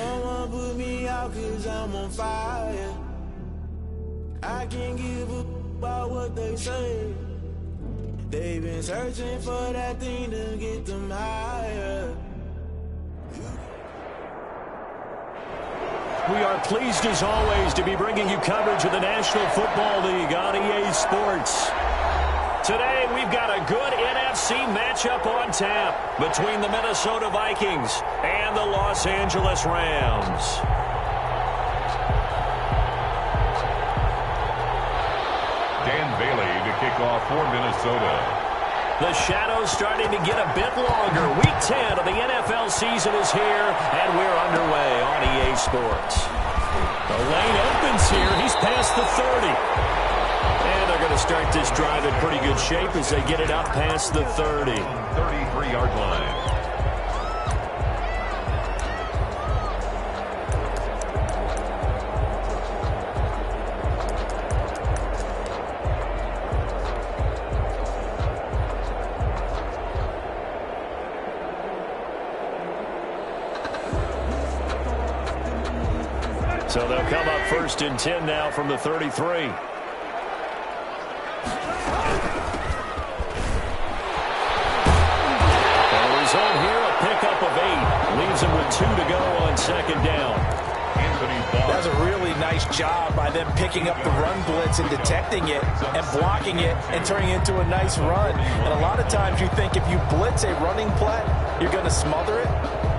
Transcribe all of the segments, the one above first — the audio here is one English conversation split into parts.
Someone put me out 'cause I'm on fire. I can't give a about what they say. They've been searching for that thing to get them higher. We are pleased as always to be bringing you coverage of the National Football League on EA Sports. Today we've got a good NFC matchup on tap between the Minnesota Vikings and the Los Angeles Rams. Dan Bailey to kick off for Minnesota. The shadows starting to get a bit longer. Week 10 of the NFL season is here, and we're underway on EA Sports. The lane opens here. He's past the 30. And they're going to start this drive in pretty good shape as they get it up past the 30. 33-yard line. So they'll come up 1st and 10 now from the 33. The result here, a pickup of 8. Leaves him with 2 to go on 2nd down. That's a really nice job by them picking up the run blitz and detecting it and blocking it and turning it into a nice run. And a lot of times you think if you blitz a running play, you're going to smother it.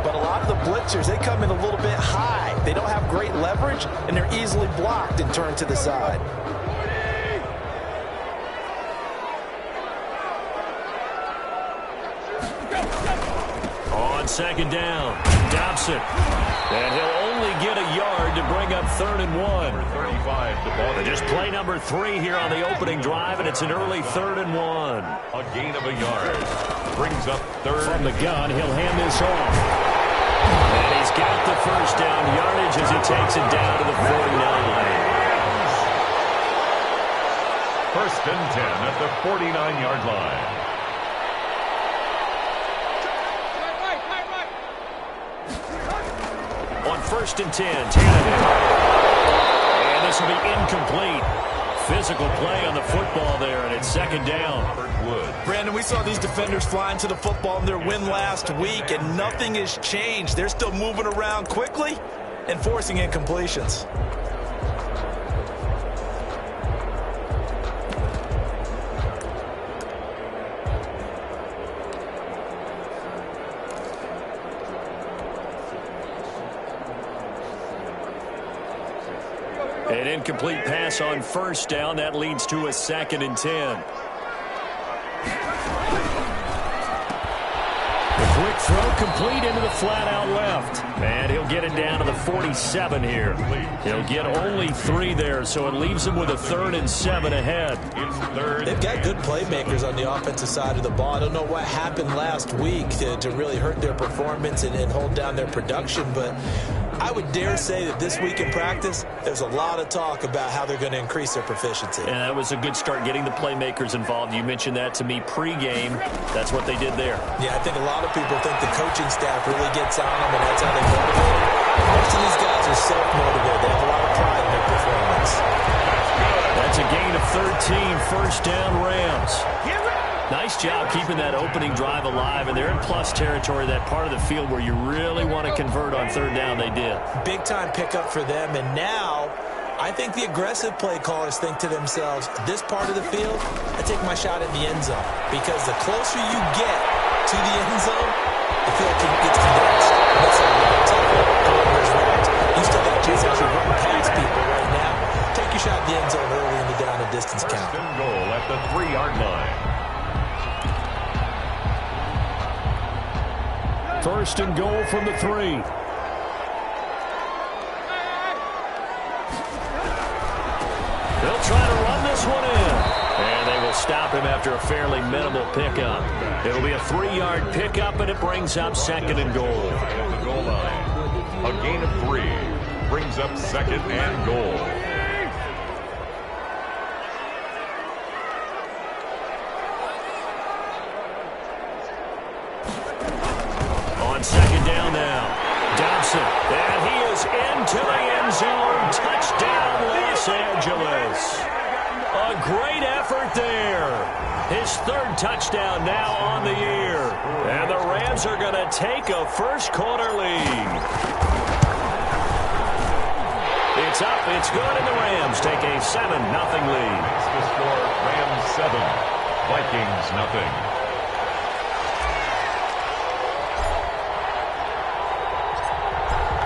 But a lot of the blitzers, they come in a little bit high. They don't have great leverage, and they're easily blocked and turned to the side. On 2nd down, Dobson. And he'll only get a yard to bring up 3rd and 1. 35 to ball. Just play number 3 here on the opening drive, and it's an early 3rd and 1. A gain of a yard. Brings up 3rd. From the gun, he'll hand this off. And he's got the 1st down yardage as he takes it down to the 49. 1st and 10 at the 49-yard line. On 1st and 10, Tannehill. And this will be incomplete. Physical play on the football there, and it's 2nd down. Brandon, we saw these defenders flying to the football in their win last week, and nothing has changed. They're still moving around quickly and forcing incompletions. An incomplete pass on 1st down. That leads to a 2nd and 10. The quick throw complete into the flat out left. And he'll get it down to the 47 here. He'll get only 3 there, so it leaves him with a 3rd and 7 ahead. They've got good playmakers on the offensive side of the ball. I don't know what happened last week to really hurt their performance and hold down their production, but I would dare say that this week in practice, there's a lot of talk about how they're going to increase their proficiency. And that was a good start getting the playmakers involved. You mentioned that to me pregame. That's what they did there. Yeah, I think a lot of people think the coaching staff really gets on them, and that's how they motivate them. Most of these guys are self-motivated. They have a lot of pride in their performance. That's a gain of 13, 1st down Rams. Nice job keeping that opening drive alive, and they're in plus territory, that part of the field where you really want to convert on 3rd down. They did. Big-time pickup for them, and now I think the aggressive play callers think to themselves, this part of the field, I take my shot at the end zone, because the closer you get to the end zone, the field gets condensed. That's a lot tougher. However's right. You still got a chance to actually run past people right now. Take your shot at the end zone early in the down and distance count. 1st and goal at the 3-yard line. 1st and goal from the 3. They'll try to run this one in. And they will stop him after a fairly minimal pickup. It'll be a 3-yard pickup, and it brings up 2nd and goal. At the goal line. A gain of 3. Brings up 2nd and goal. On 2nd down now, Dobson, and he zone. Touchdown, Los Angeles. A great effort there. His third touchdown now on the year. And the Rams are going to take a first-quarter lead. It's up, it's good, and the Rams take a 7-0 lead. The score, Rams 7, Vikings 0.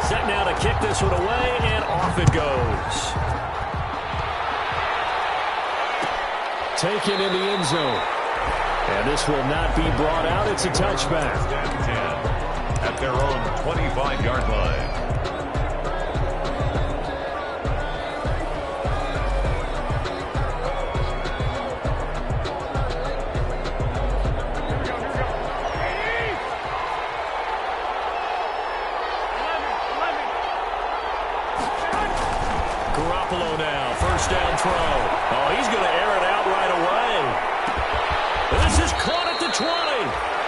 Set now to kick this one away, and off it goes. Taken in the end zone. And this will not be brought out. It's a touchback. 10 at their own 25-yard line. Garoppolo now, first down throw. Oh, he's going to air it out right away. This is caught at the 20.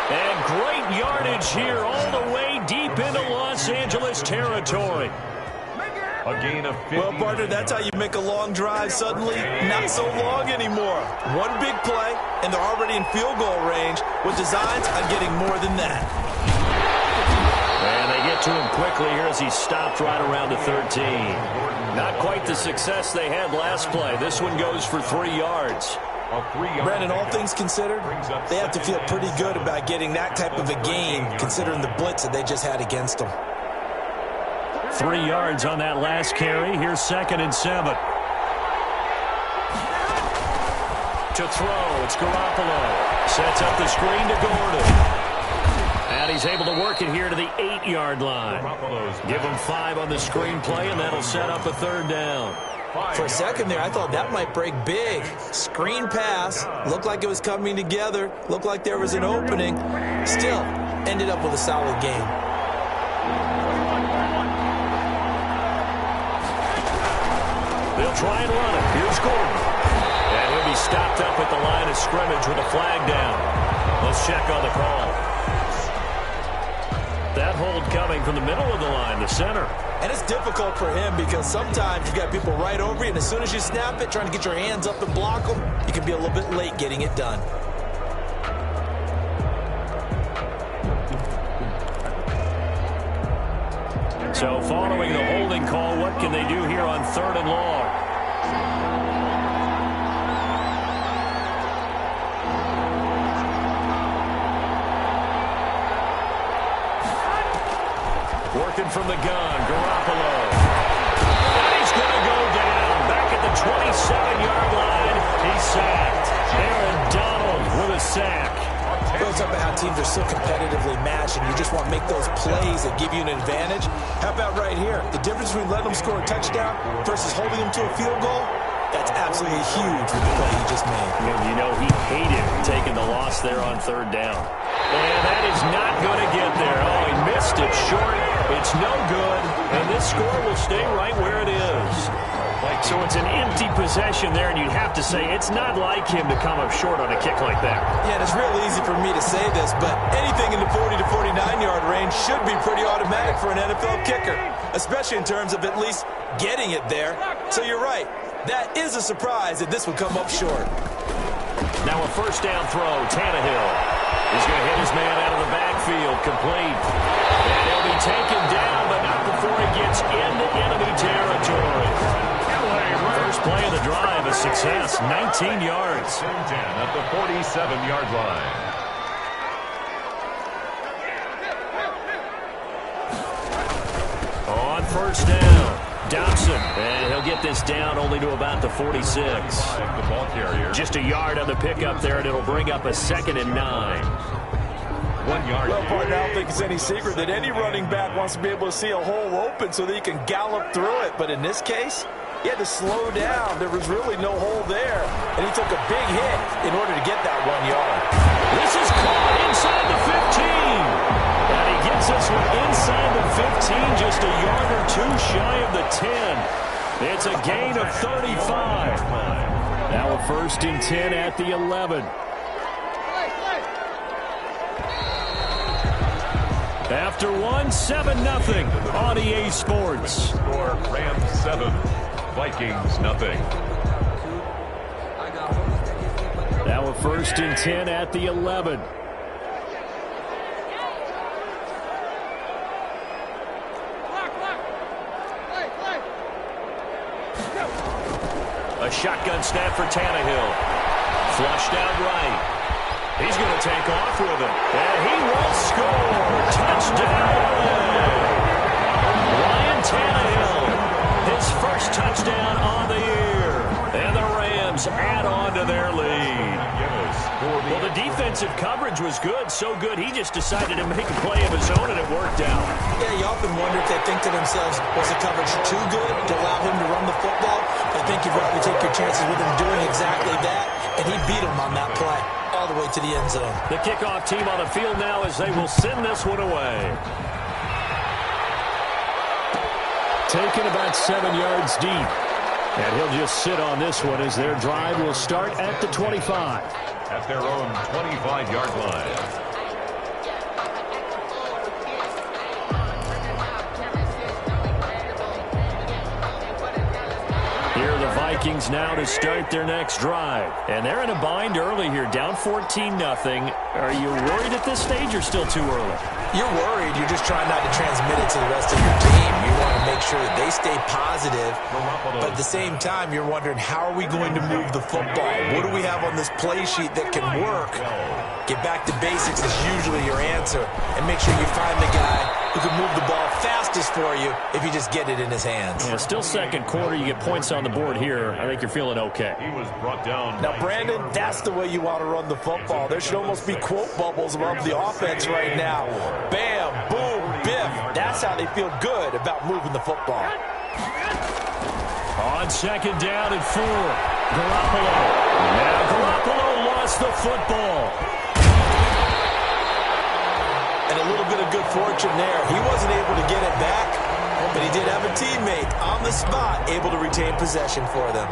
And great yardage here all the way deep into Los Angeles territory. A gain of 50. Well, partner, that's how you make a long drive suddenly not so long anymore. One big play, and they're already in field goal range with designs on getting more than that. And they get to him quickly here as he stopped right around the 13. Not quite the success they had last play. This one goes for 3 yards. Brandon, all things considered, they have to feel pretty good about getting that type of a gain, considering the blitz that they just had against them. 3 yards on that last carry. Here's 2nd and 7. To throw, it's Garoppolo. Sets up the screen to Gordon. And he's able to work it here to the 8-yard line. Give him 5 on the screenplay, and that'll set up a 3rd down. For a second there, I thought that might break big. Screen pass. Looked like it was coming together. Looked like there was an opening. Still, ended up with a solid game. They'll try and run it. Here's Gordon. And he'll be stopped up at the line of scrimmage with a flag down. Let's check on the call. That hold coming from the middle of the line, the center. And it's difficult for him because sometimes you got people right over you, and as soon as you snap it, trying to get your hands up and block them, you can be a little bit late getting it done. So following the holding call, what can they do here on 3rd and long? Working from the gun, Garoppolo. And he's going to go down. Back at the 27-yard line. He's sacked. Aaron Donald with a sack. We'll talk about how teams are so competitively matched, and you just want to make those plays that give you an advantage. How about right here? The difference between letting them score a touchdown versus holding them to a field goal, that's absolutely huge with the play he just made. You know, he hated taking the loss there on 3rd down. And that is not going to get there. Oh, he missed it short. It's no good. And this score will stay right where it is. So it's an empty possession there, and you'd have to say it's not like him to come up short on a kick like that. Yeah, and it's real easy for me to say this, but anything in the 40 to 49-yard range should be pretty automatic for an NFL kicker, especially in terms of at least getting it there. So you're right. That is a surprise that this would come up short. Now a first down throw, Tannehill. He's going to hit his man out of the backfield, complete. And he'll be taken down, but not before he gets into enemy territory. First play of the drive, a success, 19 yards. 10 at the 47-yard line. On first down, Dobson. And he'll get this down only to about the 46. The ball carrier. Just a yard on the pickup there, and it'll bring up a 2nd and 9. 1 yard. Well, partner, I don't think it's any secret that any running back wants to be able to see a hole open so that he can gallop through it. But in this case, he had to slow down. There was really no hole there, and he took a big hit in order to get that 1 yard. This is caught inside the 15. And he gets this one inside the 15, just a yard or two shy of the 10. It's a gain of 35. Now a 1st and 10 at the 11. After one, 7-0 on EA Sports. Score Rams 7, Vikings nothing. Now a 1st and 10 at the 11. A shotgun snap for Tannehill. Flushed out right. He's going to take off with it. And he will score. Touchdown. Ryan Tannehill. His first touchdown on the year. And the Rams add on to their lead. Well, the defensive coverage was good. So good, he just decided to make a play of his own, and it worked out. Yeah, you often wonder if they think to themselves, was the coverage too good to allow him to run the football? I think you'd rather take your chances with him doing exactly that, and he beat him on that play all the way to the end zone. The kickoff team on the field now as they will send this one away. Taken about 7 yards deep. And he'll just sit on this one as their drive will start at the 25. At their own 25-yard line. Here are the Vikings now to start their next drive. And they're in a bind early here, down 14-0. Are you worried at this stage or still too early? You're worried. You're just trying not to transmit it to the rest of your team. You want to make sure that they stay positive. But at the same time, you're wondering, how are we going to move the football? What do we have on this play sheet that can work? Get back to basics is usually your answer. And make sure you find the guy who can move the ball fastest for you if you just get it in his hands. Yeah, still second quarter. You get points on the board here. I think you're feeling okay. He was brought down. Now, Brandon, that's the way you want to run the football. There should almost be quote bubbles above the offense right now. Bam, boom, biff. That's how they feel good about moving the football. On second down and 4. Garoppolo. Now Garoppolo lost the football. And a little bit of good fortune there. He wasn't able to get it back, but he did have a teammate on the spot able to retain possession for them.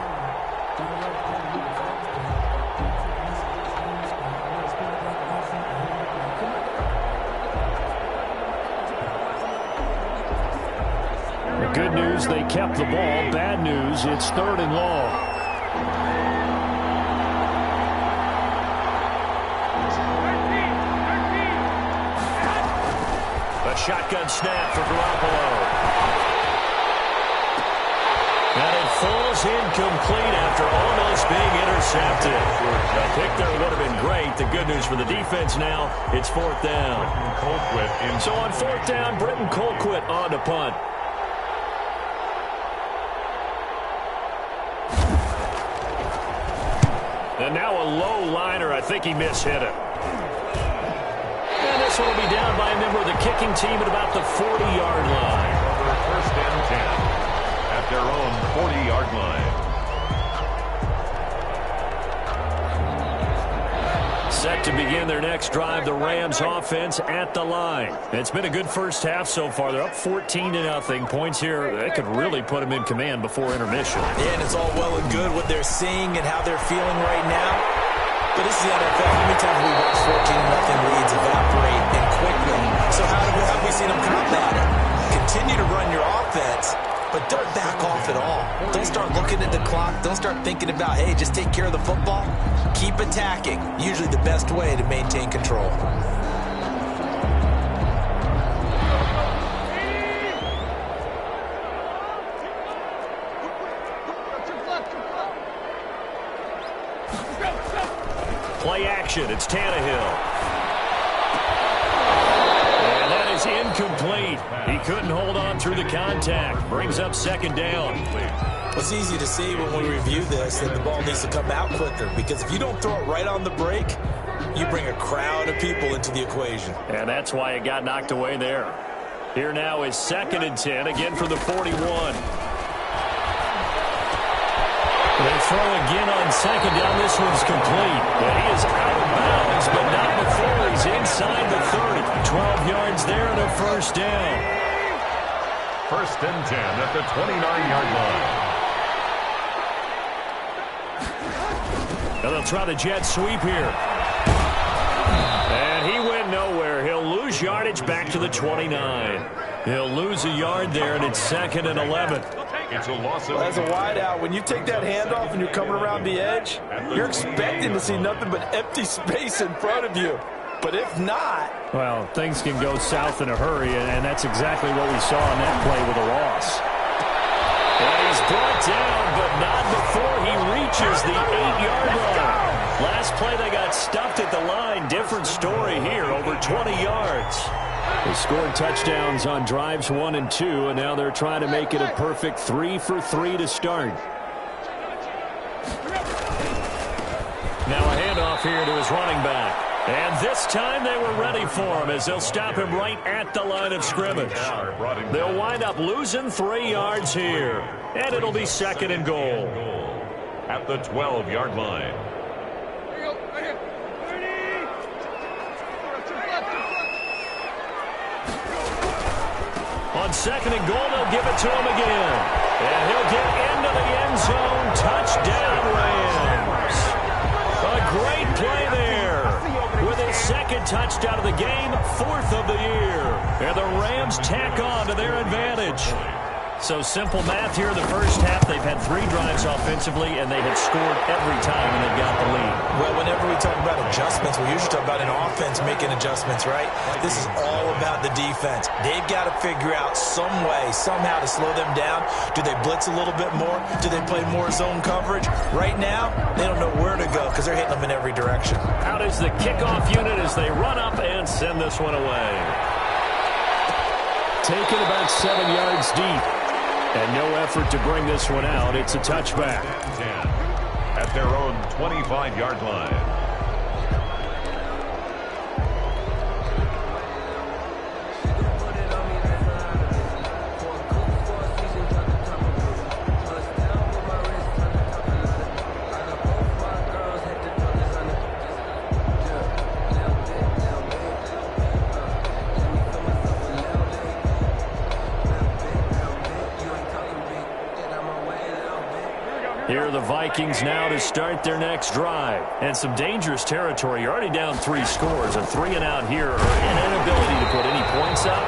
The good news, they kept the ball. Bad news, it's 3rd and long. Shotgun snap for Garoppolo. And it falls incomplete after almost being intercepted. A kick there would have been great. The good news for the defense now, it's 4th down. So on 4th down, Britton Colquitt on to punt. And now a low liner. I think he mishit it. This one will be down by a member of the kicking team at about the 40-yard line. Over 1st and 10 at their own 40-yard line. Set to begin their next drive, the Rams offense at the line. It's been a good first half so far. They're up 14-0. Points here, that could really put them in command before intermission. Yeah, and it's all well and good what they're seeing and how they're feeling right now. But this is the NFL. How many times we watch 14-0 leads evaporate and quickly? So how have we seen them combat it? Continue to run your offense, but don't back off at all. Don't start looking at the clock. Don't start thinking about, hey, just take care of the football. Keep attacking. Usually the best way to maintain control. Play action. It's Tannehill. And that is incomplete. He couldn't hold on through the contact. Brings up 2nd down. It's easy to see when we review this that the ball needs to come out quicker, because if you don't throw it right on the break, you bring a crowd of people into the equation. And that's why it got knocked away there. Here now is 2nd and 10, again for the 41. They throw again on 2nd down. This one's complete. And he is out of bounds, but not before he's inside the 30. 12 yards there and a 1st down. 1st and 10 at the 29-yard line. And they'll try the jet sweep here. And he went nowhere. He'll lose his yardage back to the 29. He'll lose a yard there, and it's 2nd and 11. It's a loss of... As a wideout, when you take that handoff and you're coming around the edge, you're expecting to see nothing but empty space in front of you. But if not... Well, things can go south in a hurry, and that's exactly what we saw in that play with a loss. And he's brought down, but not before he reaches the 8-yard line. Last play, they got stuffed at the line. Different story here, over 20 yards. They scored touchdowns on drives 1 and 2, and now they're trying to make it a perfect 3 for 3 to start. Now a handoff here to his running back. And this time they were ready for him as they'll stop him right at the line of scrimmage. They'll wind up losing 3 yards here. And it'll be 2nd and goal. At the 12-yard line. On 2nd and goal, they'll give it to him again. And he'll get into the end zone. Touchdown, Rams. A great play there. With his 2nd touchdown of the game, 4th of the year. And the Rams tack on to their advantage. So simple math here in the first half. They've had 3 drives offensively, and they had scored every time, and they've got the lead. Well, whenever we talk about adjustments, we usually talk about an offense making adjustments, right? This is all about the defense. They've got to figure out some way, somehow to slow them down. Do they blitz a little bit more? Do they play more zone coverage? Right now, they don't know where to go because they're hitting them in every direction. Out is the kickoff unit as they run up and send this one away. Taken about 7 yards deep. And no effort to bring this one out. It's a touchback. 10 at their own 25-yard line. Here are the Vikings now to start their next drive. And some dangerous territory. You're already down 3 scores. A 3-and-out here, or an inability to put any points up.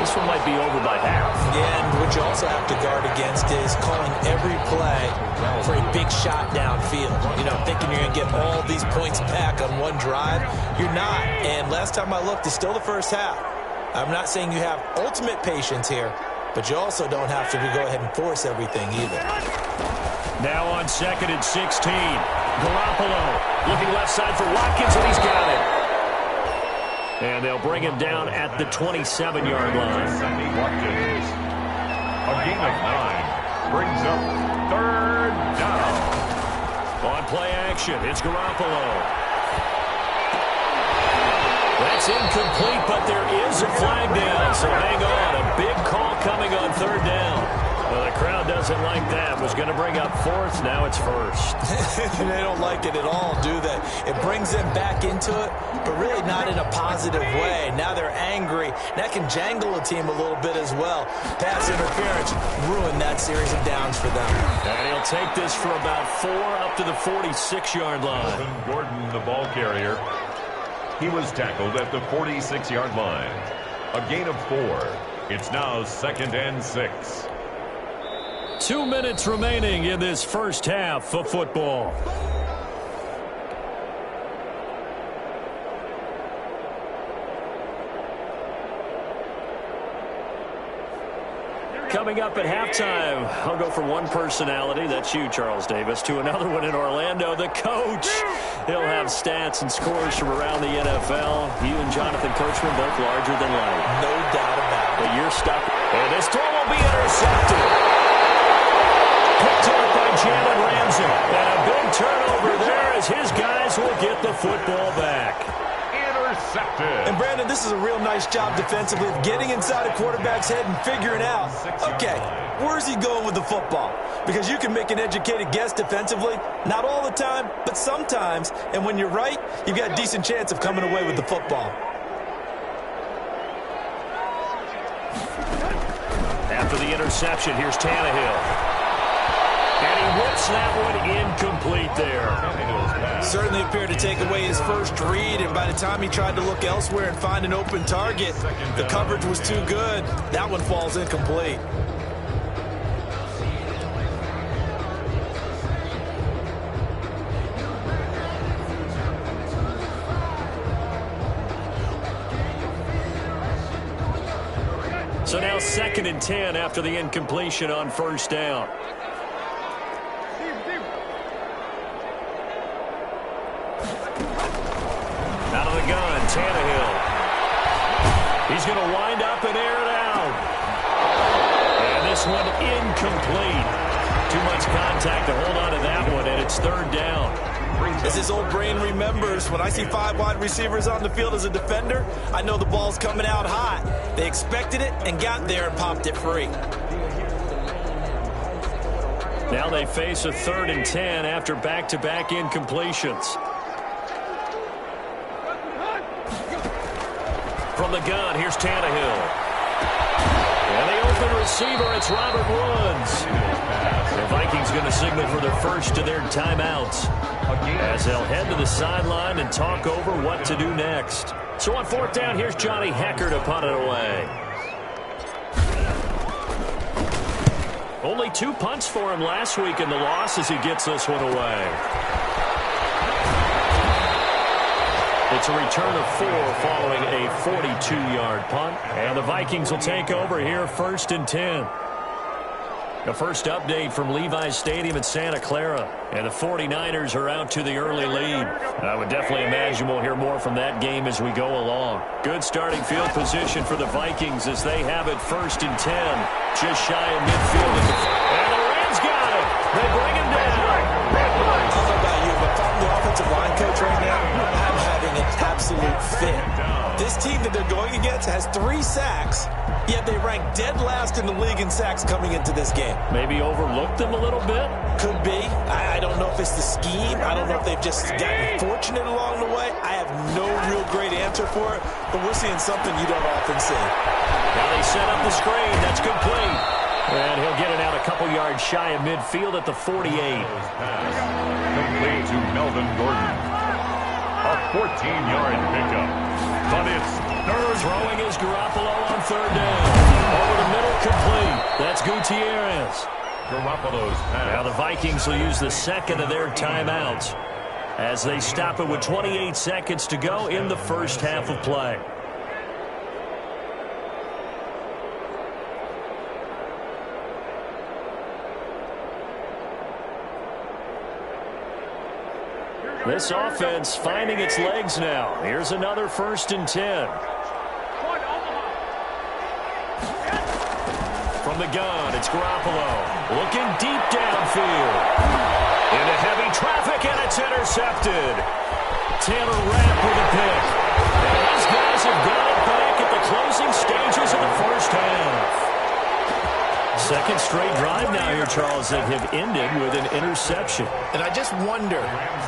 This one might be over by half. Yeah, and what you also have to guard against is calling every play for a big shot downfield. You know, thinking you're going to get all these points back on one drive. You're not. And last time I looked, it's still the first half. I'm not saying you have ultimate patience here, but you also don't have to go ahead and force everything either. Now on 2nd and 16. Garoppolo looking left side for Watkins, and he's got it. And they'll bring him down at the 27-yard line. Watkins. A gain of 9 brings up 3rd down. On play action, it's Garoppolo. That's incomplete, but there is a flag down, so hang on. A big call coming on 3rd down. Well, the crowd doesn't like that. Was going to bring up 4th. Now it's 1st. They don't like it at all, do they? It brings them back into it, but really not in a positive way. Now they're angry. That can jangle a team a little bit as well. Pass interference ruined that series of downs for them. And he'll take this for about 4 up to the 46-yard line. Gordon, the ball carrier. He was tackled at the 46-yard line. A gain of 4. It's now 2nd and 6. 2 minutes remaining in this first half of football. Coming up at halftime, I'll go from one personality, that's you, Charles Davis, to another one in Orlando, the coach. He'll have stats and scores from around the NFL. You and Jonathan Coachman both larger than life. No doubt about it. But you're stuck. And this throw will be intercepted. Picked up by Jalen Ramsey. And a big turnover there as his guys will get the football back. Intercepted. And Brandon, this is a real nice job defensively of getting inside a quarterback's head and figuring out, okay, where's he going with the football? Because you can make an educated guess defensively, not all the time, but sometimes. And when you're right, you've got a decent chance of coming away with the football. After the interception, here's Tannehill. And he whips that one incomplete there. Certainly appeared to take away his first read, and by the time he tried to look elsewhere and find an open target, the coverage was too good. That one falls incomplete. So now 2nd and 10 after the incompletion on first down. Out of the gun, Tannehill. He's going to wind up and air it out. And this one incomplete. Too much contact to hold on to that one, and it's 3rd down. As his old brain remembers, when I see 5 wide receivers on the field as a defender, I know the ball's coming out hot. They expected it and got there and popped it free. Now they face a 3rd and 10 after back-to-back incompletions. From the gun, here's Tannehill. And the open receiver, it's Robert Woods. The Vikings going to signal for their first of their timeouts, as they'll head to the sideline and talk over what to do next. So on 4th down, here's Johnny Hecker to punt it away. Only 2 punts for him last week in the loss as he gets this one away. It's a return of 4 following a 42-yard punt. And the Vikings will take over here 1st and 10. The first update from Levi's Stadium in Santa Clara. And the 49ers are out to the early lead. I would definitely imagine we'll hear more from that game as we go along. Good starting field position for the Vikings as they have it 1st and 10. Just shy of midfield. And the Rams got it. They bring him down. I don't know about you, but if I'm the offensive line coach right now, I'm having an absolute fit. This team that they're going against has 3 sacks, yet they rank dead last in the league in sacks coming into this game. Maybe overlooked them a little bit? Could be. I don't know if it's the scheme. I don't know if they've just gotten fortunate along the way. I have no real great answer for it, but we're seeing something you don't often see. Now they set up the screen. That's complete. And he'll get it out a couple yards shy of midfield at the 48. Complete to Melvin Gordon. A 14-yard pickup. But it's third. Throwing is Garoppolo on 3rd down. Over the middle, complete. That's Gutierrez. Garoppolo's pass. Now the Vikings will use the 2nd of their timeouts as they stop it with 28 seconds to go in the first half of play. This offense finding its legs now. Here's another 1st and 10. From the gun, it's Garoppolo. Looking deep downfield. Into heavy traffic, and it's intercepted. Taylor Rapp with a pick. And these guys have got it back at the closing stages of the first half. 2nd straight drive now here, Charles, that have ended with an interception. And I just wonder,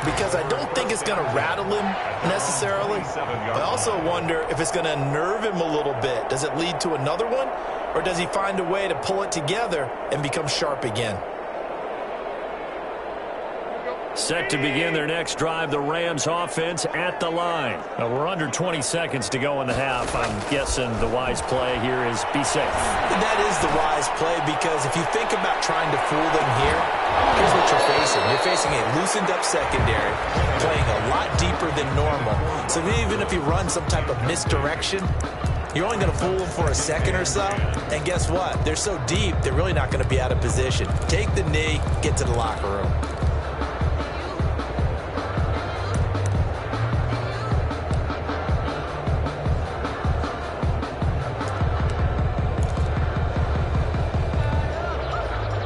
because I don't think it's going to rattle him necessarily, I also wonder if it's going to nerve him a little bit. Does it lead to another one, or does he find a way to pull it together and become sharp again? Set to begin their next drive, the Rams offense at the line. Now we're under 20 seconds to go in the half. I'm guessing the wise play here is be safe. That is the wise play, because if you think about trying to fool them here, here's what you're facing. You're facing a loosened up secondary, playing a lot deeper than normal. So even if you run some type of misdirection, you're only going to fool them for a second or so. And guess what? They're so deep, they're really not going to be out of position. Take the knee, get to the locker room.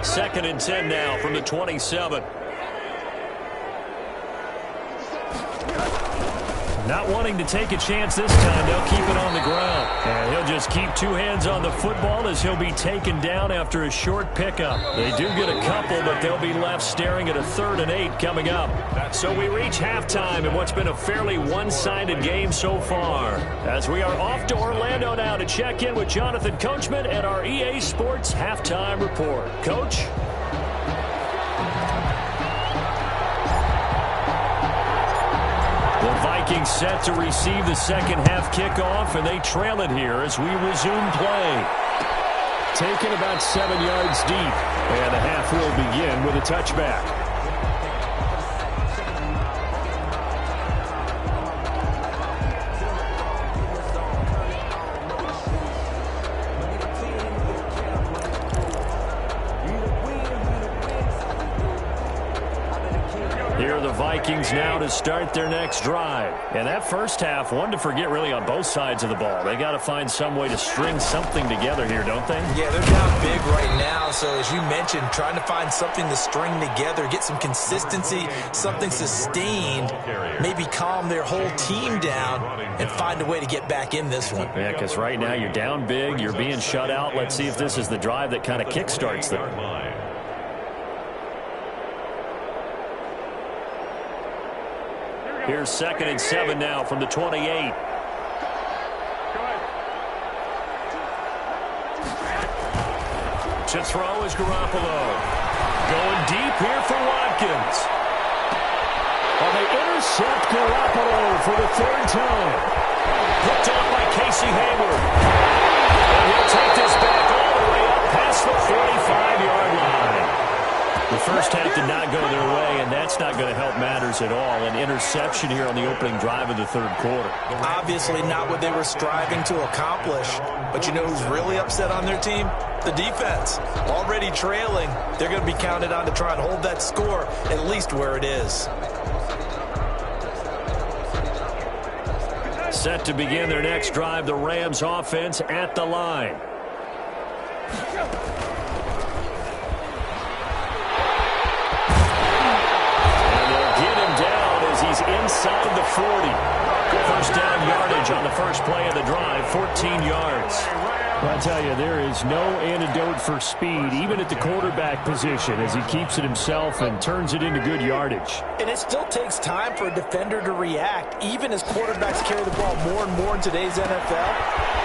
Second and 10 now from the 27. Not wanting to take a chance this time, they'll keep it on the ground. And he'll just keep 2 hands on the football as he'll be taken down after a short pickup. They do get a couple, but they'll be left staring at a 3rd and 8 coming up. So we reach halftime in what's been a fairly one-sided game so far, as we are off to Orlando now to check in with Jonathan Coachman and our EA Sports Halftime Report. Coach? Vikings set to receive the second half kickoff, and they trail it here as we resume play. Taken about 7 yards deep, and the half will begin with a touchback. Here are the Vikings now to start their next drive. And that first half, one to forget really on both sides of the ball. They got to find some way to string something together here, don't they? Yeah, they're down big right now. So as you mentioned, trying to find something to string together, get some consistency, something sustained, maybe calm their whole team down and find a way to get back in this one. Yeah, because right now you're down big, you're being shut out. Let's see if this is the drive that kind of kickstarts them. Here's 2nd and 7 now from the 28. To throw is Garoppolo. Going deep here for Watkins. And they intercept Garoppolo for the 3rd time. Picked off by Casey Hayward. And he'll take this back all the way up past the 45-yard line. The first half did not go their way, and that's not going to help matters at all. An interception here on the opening drive of the 3rd quarter. Obviously not what they were striving to accomplish. But you know who's really upset on their team? The defense. Already trailing. They're going to be counted on to try and hold that score at least where it is. Set to begin their next drive, the Rams offense at the line. He's inside the 40. First down yardage on the first play of the drive, 14 yards. Well, I tell you, there is no antidote for speed, even at the quarterback position, as he keeps it himself and turns it into good yardage. And it still takes time for a defender to react, even as quarterbacks carry the ball more and more in today's NFL.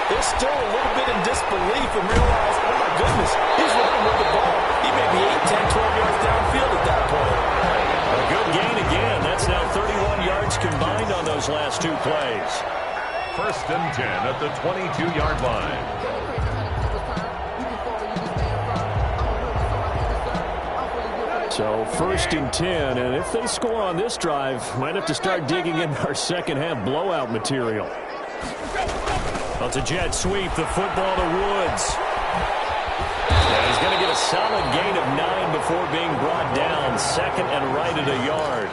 They're still a little bit in disbelief and realize, oh my goodness, he's running with the ball. He may be 8, 10, 12 yards downfield at that point. A good gain again. That's now 31 yards combined on those last 2 plays. 1st and 10 at the 22-yard line. So 1st and 10, and if they score on this drive, might have to start digging in our second half blowout material. Well, it's a jet sweep, the football to Woods. And he's going to get a solid gain of 9 before being brought down. 2nd and right at a yard.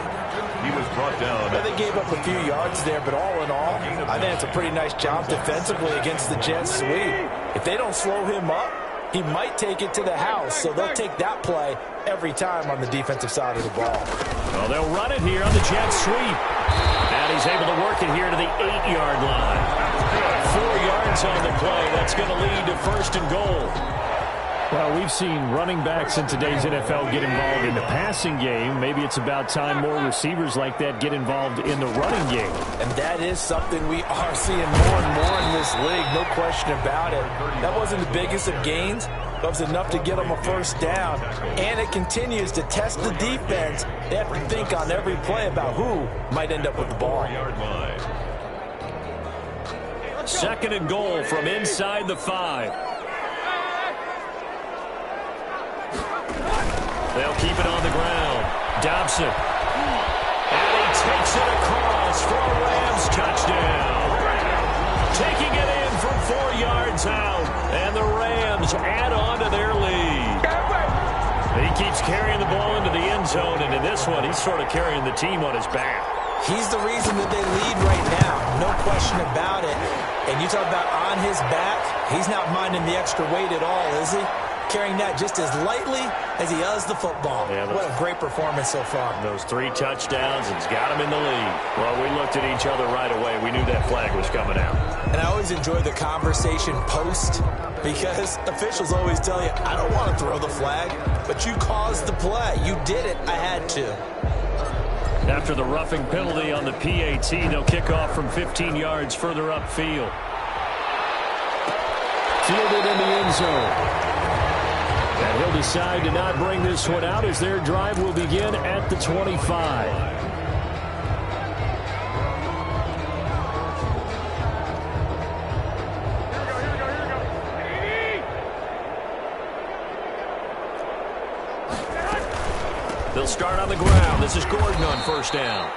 He was brought down. Well, they gave up a few yards there, but all in all, I think it's a pretty nice job defensively against the jet sweep. If they don't slow him up, he might take it to the house, so they'll take that play every time on the defensive side of the ball. Well, they'll run it here on the jet sweep. And he's able to work it here to the 8-yard line. 4 yards on the play. That's going to lead to 1st and goal. Well, we've seen running backs in today's NFL get involved in the passing game. Maybe it's about time more receivers like that get involved in the running game. And that is something we are seeing more and more in this league, no question about it. That wasn't the biggest of gains, but it was enough to get them a 1st down. And it continues to test the defense. They have to think on every play about who might end up with the ball. 2nd and goal from inside the 5. They'll keep it on the ground. Dobson. And he takes it across for a Rams touchdown. Taking it in from 4 yards out. And the Rams add on to their lead. He keeps carrying the ball into the end zone. And in this one, he's sort of carrying the team on his back. He's the reason that they lead right now. No question about it. And you talk about on his back, he's not minding the extra weight at all, is he? Carrying that just as lightly as he does the football. Yeah, what a great performance so far. Those 3 touchdowns, it's got him in the lead. Well, we looked at each other right away. We knew that flag was coming out. And I always enjoy the conversation post because officials always tell you, I don't want to throw the flag, but you caused the play. You did it. I had to. After the roughing penalty on the PAT, they'll kick off from 15 yards further upfield. Fielded in the end zone. And he'll decide to not bring this one out as their drive will begin at the 25. They'll start on the ground. This is Gordon on first down.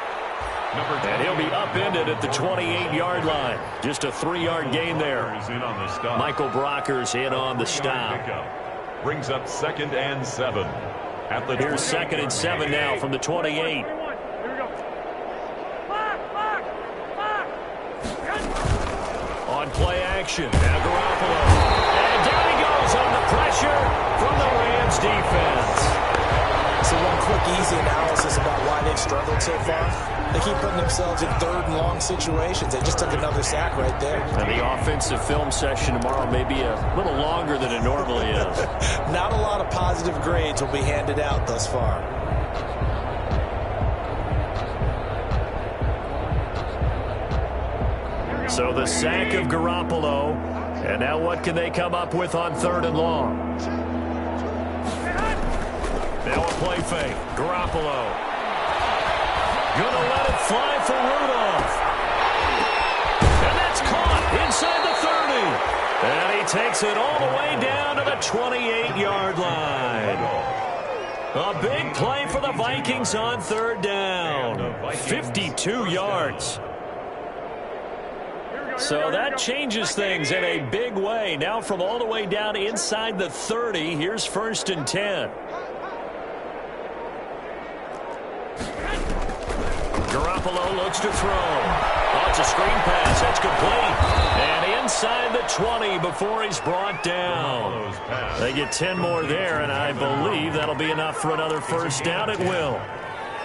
And he'll be upended at the 28-yard line. Just a 3-yard gain there. Michael Brocker's in on the stop. Brings up 2nd and 7. Here's 2nd and 7 now from the 28. On play action. Now Garoppolo. And down he goes on the pressure from the Rams defense. So one quick, easy analysis about why they've struggled so far. They keep putting themselves in 3rd and long situations. They just took another sack right there. And the offensive film session tomorrow may be a little longer than it normally is. Not a lot of positive grades will be handed out thus far. So the sack of Garoppolo. And now what can they come up with on 3rd and long? Now a play fake. Garoppolo. Gonna let it fly for Rudolph. And that's caught inside the 30. And he takes it all the way down to the 28-yard line. A big play for the Vikings on 3rd down. 52 yards. So that changes things in a big way. Now from all the way down inside the 30, here's 1st and 10. Garoppolo looks to throw. Oh, it's a screen pass. That's complete. And inside the 20 before he's brought down. They get 10 more there, and I believe that'll be enough for another 1st down. It will.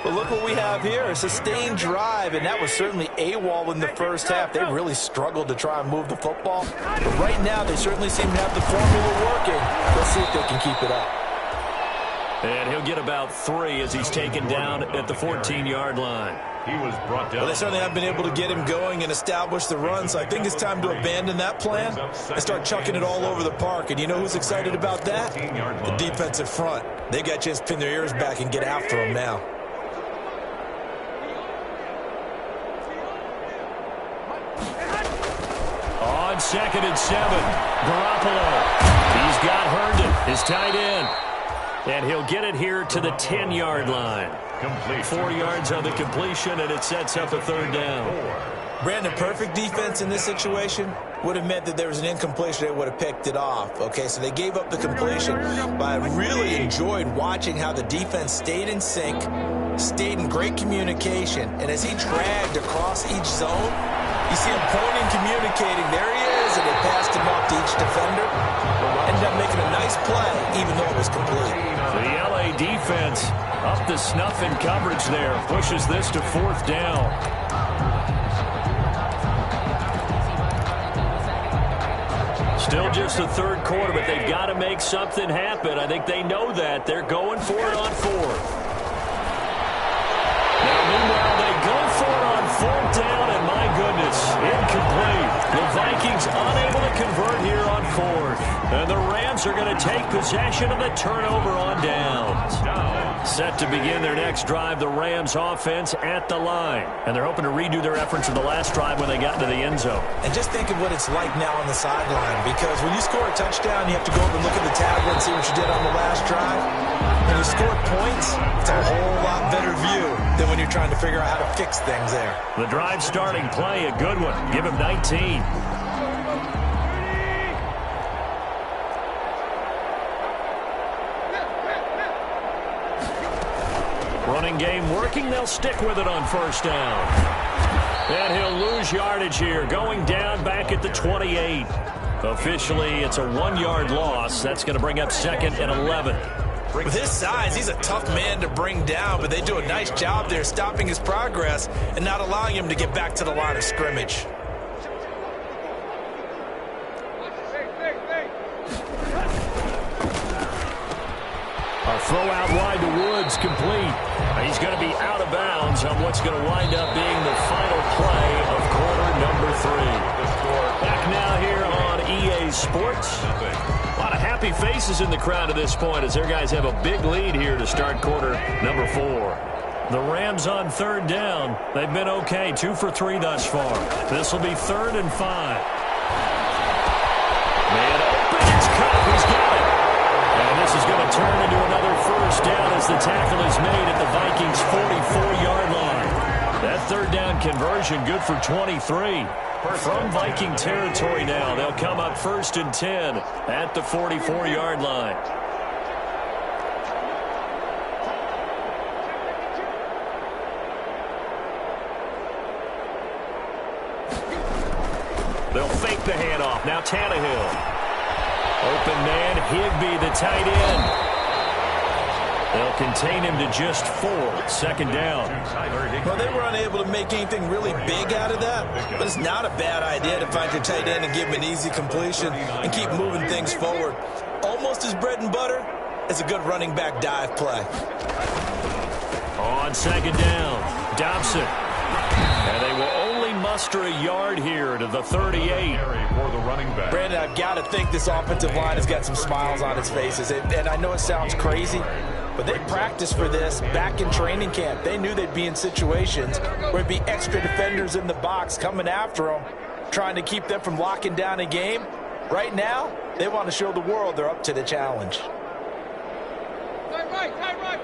But look what we have here, a sustained drive, and that was certainly AWOL in the first half. They really struggled to try and move the football. But right now, they certainly seem to have the formula working. Let's see if they can keep it up. And he'll get about 3 as he's taken down at the 14-yard line. He was brought down. Well, they certainly haven't been able to get him going and establish the run, so I think it's time to abandon that plan and start chucking it all over the park. And you know who's excited about that? The defensive front. They got to just pin their ears back and get after him now. On 2nd and 7, Garoppolo. He's got Herndon, his tight end. And he'll get it here to the 10-yard line. 4 yards on the completion, and it sets up a 3rd down. Brandon, perfect defense in this situation would have meant that there was an incompletion. They would have picked it off. Okay, so they gave up the completion. But I really enjoyed watching how the defense stayed in sync, stayed in great communication, and as he dragged across each zone, you see him pointing, communicating. There he is, and they passed him off to each defender. Ended up making a nice play, even though it was complete. The LA defense up the snuff in coverage there. Pushes this to 4th down. Still just the 3rd quarter, but they've got to make something happen. I think they know that. They're going for it on 4th. Now, meanwhile, they go for it on 4th down, and my goodness, incomplete. The Vikings unable to convert here on 4th. And the Rams are going to take possession of the turnover on downs. Set to begin their next drive, the Rams offense at the line. And they're hoping to redo their efforts in the last drive when they got into the end zone. And just think of what it's like now on the sideline, because when you score a touchdown, you have to go over and look at the tablet and see what you did on the last drive. When you score points, it's a whole lot better view than when you're trying to figure out how to fix things there. The drive starting play, a good one. Give him 19. Running game working. They'll stick with it on 1st down. And he'll lose yardage here, going down back at the 28. Officially, it's a 1-yard loss. That's going to bring up 2nd and 11. With his size, he's a tough man to bring down, but they do a nice job there stopping his progress and not allowing him to get back to the line of scrimmage. A throw out wide to Woods, complete. He's going to be out of bounds on what's going to wind up being the final play of quarter number 3. Back now here on EA Sports. A lot of happy faces in the crowd at this point as their guys have a big lead here to start quarter number 4. The Rams on 3rd down. They've been okay, 2 for 3 thus far. This will be 3rd and 5. Man open, it's caught. He's got it. And this is going to turn into another 1st down as as the tackle is made at the Vikings' 44-yard line. That third down conversion good for 23. From Viking territory now, they'll come up 1st and 10 at the 44-yard line. They'll fake the handoff. Now Tannehill. Open man, Higbee, the tight end. They'll contain him to just 4. 2nd down. Well, they were unable to make anything really big out of that, but it's not a bad idea to find your tight end and give him an easy completion and keep moving things forward. Almost his bread and butter is a good running back dive play. On 2nd down, Dobson. And they will only muster a yard here to the 38. Brandon, I've got to think this offensive line has got some smiles on its faces. And I know it sounds crazy, but they practiced for this back in training camp. They knew they'd be in situations where there'd be extra defenders in the box coming after them, trying to keep them from locking down a game. Right now, they want to show the world they're up to the challenge. Tight right.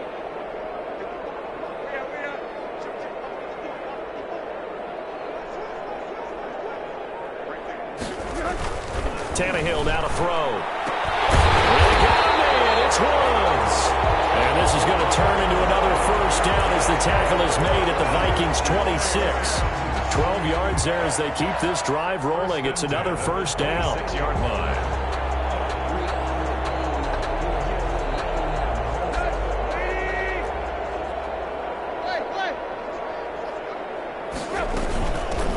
Tannehill now to throw. They got him in. It's Woods. And this is going to turn into another 1st down as the tackle is made at the Vikings' 26. 12 yards there as they keep this drive rolling. It's another 1st down. 6-yard line.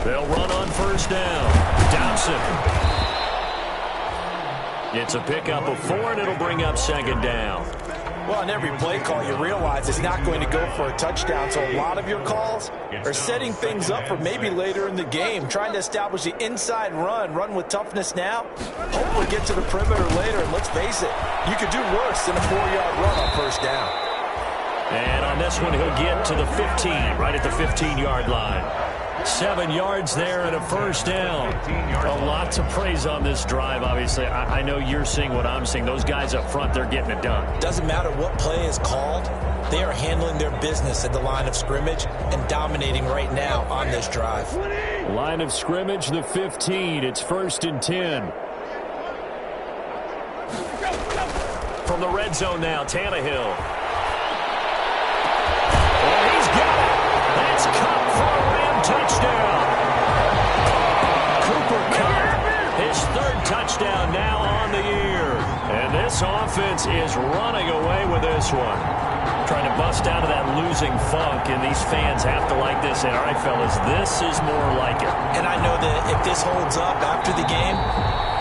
They'll run on 1st down. Dobson. It's a pickup of 4, and it'll bring up 2nd down. Well, on every play call, you realize it's not going to go for a touchdown, so a lot of your calls are setting things up for maybe later in the game, trying to establish the inside run with toughness now, hopefully get to the perimeter later, and let's face it, you could do worse than a 4-yard run on 1st down. And on this one, he'll get to the 15, right at the 15-yard line. 7 yards there and a 1st down. A lot to praise on this drive, obviously. I know you're seeing what I'm seeing. Those guys up front, they're getting it done. Doesn't matter what play is called. They are handling their business at the line of scrimmage and dominating right now on this drive. Line of scrimmage, the 15. It's 1st and 10. From the red zone now, Tannehill. Oh, he's got it. That's Cup for a Ram touchdown. Cooper Cup, his 3rd touchdown now on the year. And this offense is running away with this one. Trying to bust out of that losing funk, and these fans have to like this. And all right, fellas, this is more like it. And I know that if this holds up after the game,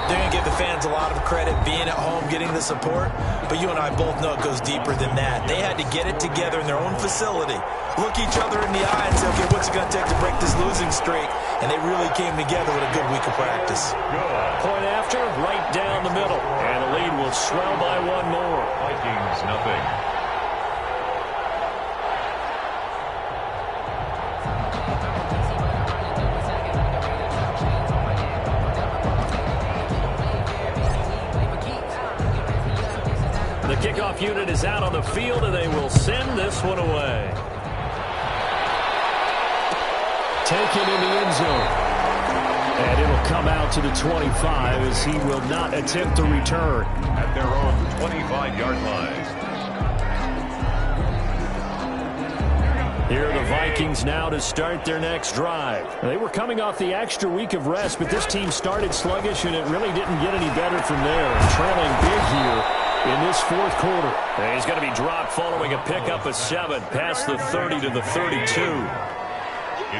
they're going to give the fans a lot of credit being at home, getting the support. But you and I both know it goes deeper than that. They had to get it together in their own facility, look each other in the eye and say, okay, what's it going to take to break this losing streak? And they really came together with a good week of practice. Point after, right down the middle. And the lead will swell by 1 more. Vikings, nothing. The kickoff unit is out on the field, and they will send this one away. Taken in the end zone. And it'll come out to the 25 as he will not attempt to return. At their own 25-yard line. Here are the Vikings now to start their next drive. They were coming off the extra week of rest, but this team started sluggish, and it really didn't get any better from there. Trailing big here in this 4th quarter. And he's going to be dropped following a pickup of 7 past the 30 to the 32.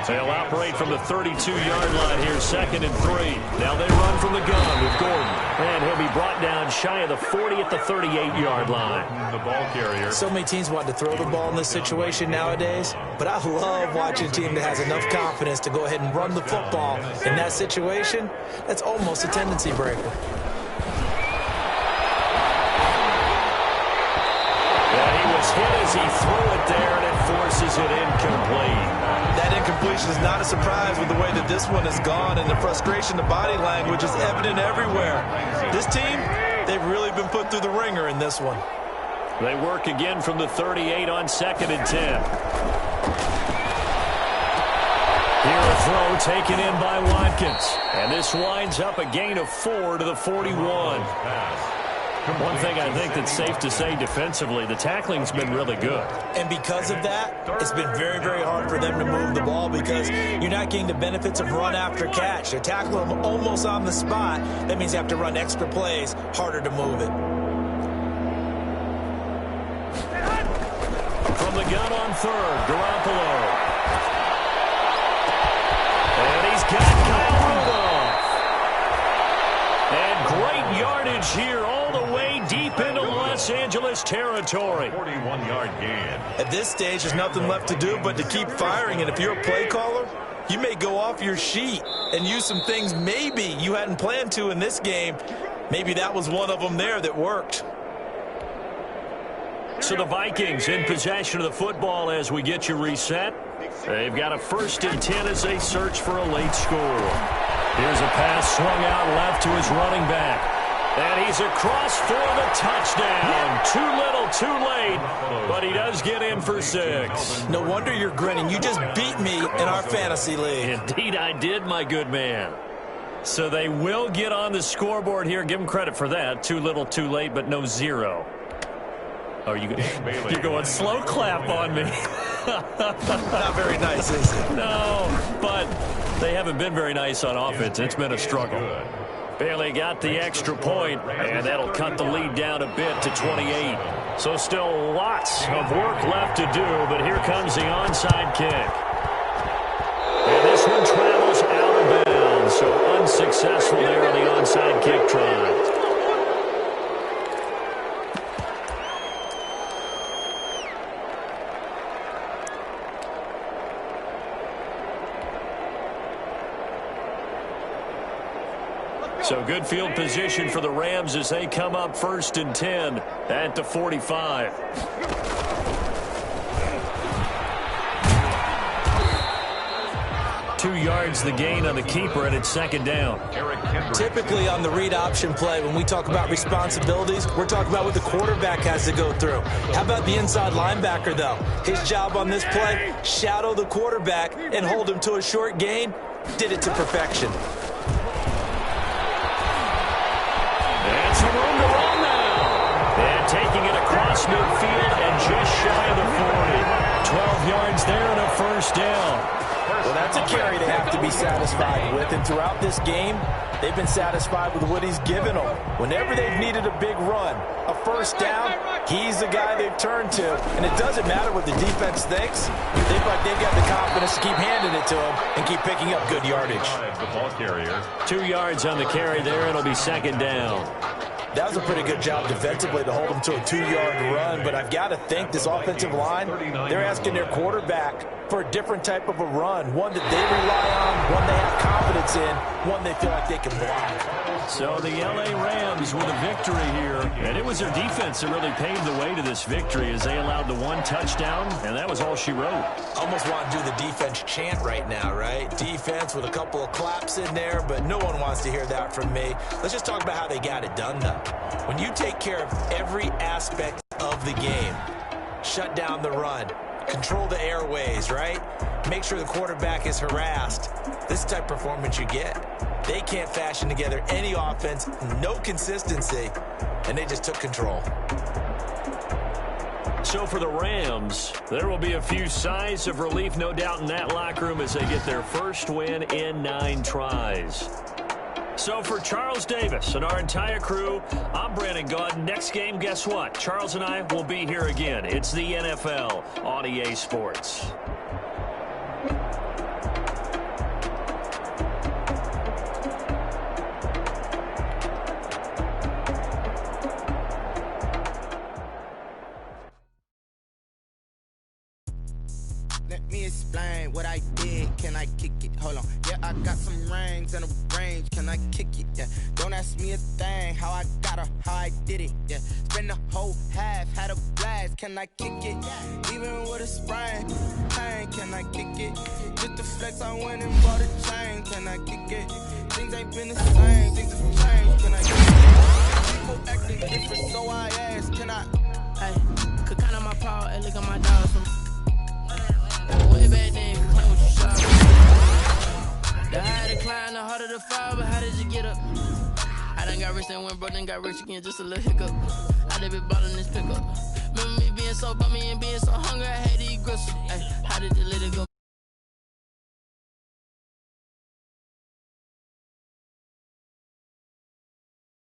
They'll operate from the 32-yard line here, 2nd and 3. Now they run from the gun with Gordon. And he'll be brought down shy of the 40 at the 38-yard line. The ball carrier. So many teams want to throw the ball in this situation nowadays, but I love watching a team that has enough confidence to go ahead and run the football. In that situation, that's almost a tendency breaker. Yeah, he was hit as he threw it there, and it forces it incomplete. That incompletion is not a surprise with the way that this one has gone, and the frustration, the body language is evident everywhere. This team, they've really been put through the ringer in this one. They work again from the 38 on 2nd and 10. Here a throw taken in by Watkins. And this winds up a gain of 4 to the 41. One thing I think that's safe to say defensively, the tackling's been really good. And because of that, it's been very, very hard for them to move the ball because you're not getting the benefits of run after catch. They're tackling them almost on the spot. That means you have to run extra plays, harder to move it. From the gun on 3rd, Garoppolo. And he's got Kyle Rudolph. And great yardage here all the way deep into Los Angeles territory. 41-yard gain. At this stage, there's nothing left to do but to keep firing. And if you're a play caller, you may go off your sheet and use some things maybe you hadn't planned to in this game. Maybe that was one of them there that worked. So the Vikings in possession of the football as we get you reset. They've got a 1st and 10 as they search for a late score. Here's a pass swung out left to his running back. And he's across for the touchdown. Too little, too late, but he does get in for 6. No wonder you're grinning. You just beat me in our fantasy league. Indeed I did, my good man. So they will get on the scoreboard here. Give them credit for that. Too little, too late, but no 0. Oh, you're going slow clap on me. Not very nice, is it? No, but they haven't been very nice on offense. It's been a struggle. Bailey got the extra point, and that'll cut the lead down a bit to 28. So still lots of work left to do, but here comes the onside kick. And this one travels out of bounds, so unsuccessful there on the onside kick try. So good field position for the Rams as they come up 1st and 10 at the 45. 2 yards the gain on the keeper, and it's 2nd down. Typically on the read option play, when we talk about responsibilities, we're talking about what the quarterback has to go through. How about the inside linebacker, though? His job on this play, shadow the quarterback and hold him to a short gain. Did it to perfection. And some room to run now. And taking it across midfield and just shy of the 40. 12 yards there and a 1st down. Well, that's a carry they have to be satisfied with. And throughout this game, they've been satisfied with what he's given them. Whenever they've needed a big run, a 1st down, he's the guy they've turned to. And it doesn't matter what the defense thinks. They feel like they've got the confidence to keep handing it to him and keep picking up good yardage. The ball carrier. 2 yards on the carry there, and it'll be 2nd down. That was a pretty good job defensively to hold them to a 2-yard run, but I've got to think this offensive line, they're asking their quarterback for a different type of a run, one that they rely on, one they have confidence in, one they feel like they can block. So the L.A. Rams with a victory here, and it was their defense that really paved the way to this victory as they allowed the 1 touchdown, and that was all she wrote. Almost want to do the defense chant right now, right? Defense with a couple of claps in there, but no one wants to hear that from me. Let's just talk about how they got it done, though. When you take care of every aspect of the game, shut down the run, control the airways, right? Make sure the quarterback is harassed. This is the type of performance you get. They can't fashion together any offense, no consistency, and they just took control. So for the Rams, there will be a few sighs of relief, no doubt, in that locker room as they get their first win in 9 tries. So for Charles Davis and our entire crew, I'm Brandon Gaudin. Next game, guess what? Charles and I will be here again. It's the NFL on EA Sports. Let me explain what I did. Can I kick it? Hold on. Yeah, I got some rings and a range. Can I kick it? Yeah. Don't ask me a thing. How I got her, how I did it. Yeah. Spend the whole half, had a blast. Can I kick it? Even with a sprain. Pain, can I kick it? Just the flex, I went and bought a chain. Can I kick it? Things ain't been the same. Things have changed. Can I kick it? People acting different, so I ask. Can I? Hey. the fire, but how did you get up? I done got rich and went broke, then got rich again, just a little hiccup. I done been ballin' this pickup. Remember me being so bummy and being so hungry, I had to eat gristle. Ay, how did you let it go?